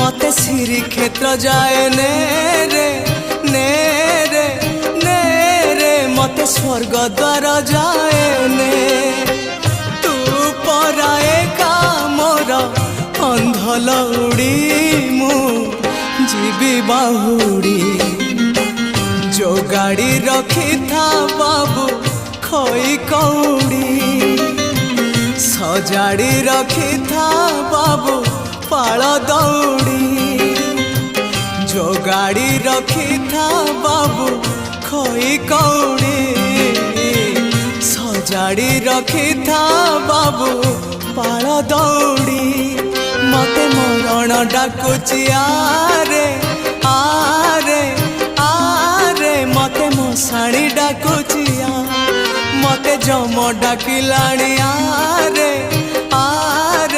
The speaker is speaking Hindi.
मते श्री क्षेत्र जाए ने रे ने रे ने रे मते स्वर्ग द्वार जाए ने तू पराए का मोर अंधलौड़ी मु जीवी बाहुड़ी जो गाड़ी रखी था बाबू खोई कौड़ी सजाड़ी रखी था बाबू पाल दौड़ी जो गाड़ी रखी था बाबू खोई कौड़ी सजाड़ी रखी था बाबू पाल दौड़ी मते मरण डाकुची आरे आरे आरे मते मशाणी डाकुची मते जम डाकिलाणी आरे आरे